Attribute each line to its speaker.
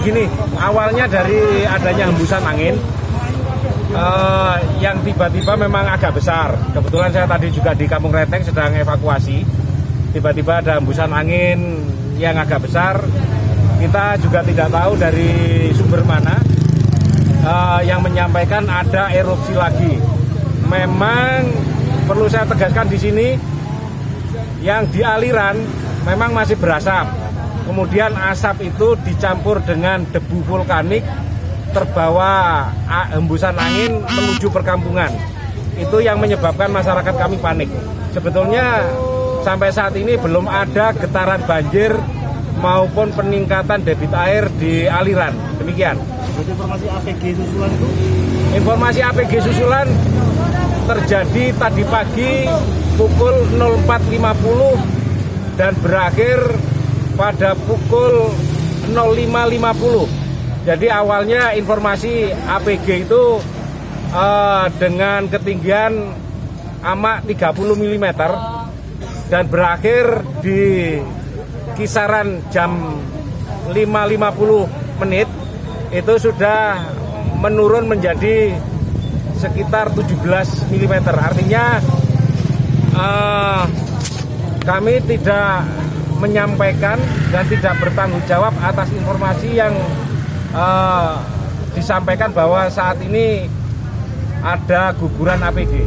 Speaker 1: begini, awalnya dari adanya hembusan angin yang tiba-tiba memang agak besar. Kebetulan saya tadi juga di Kampung Renteng sedang evakuasi. Tiba-tiba ada hembusan angin yang agak besar. Kita juga tidak tahu dari sumber mana yang menyampaikan ada erupsi lagi. Memang perlu saya tegaskan di sini, yang di aliran memang masih berasap. Kemudian asap itu dicampur dengan debu vulkanik terbawa hembusan angin menuju perkampungan. Itu yang menyebabkan masyarakat kami panik. Sebetulnya sampai saat ini belum ada getaran banjir maupun peningkatan debit air di aliran. Demikian.
Speaker 2: Informasi APG susulan itu? Informasi
Speaker 1: APG susulan terjadi tadi pagi pukul 04.50 dan berakhir pada pukul 05.50. Jadi awalnya informasi APG itu dengan ketinggian amak 30 mm dan berakhir di kisaran jam 5.50 menit itu sudah menurun menjadi sekitar 17 mm. Artinya kami tidak menyampaikan dan tidak bertanggung jawab atas informasi yang disampaikan bahwa saat ini ada guguran APG.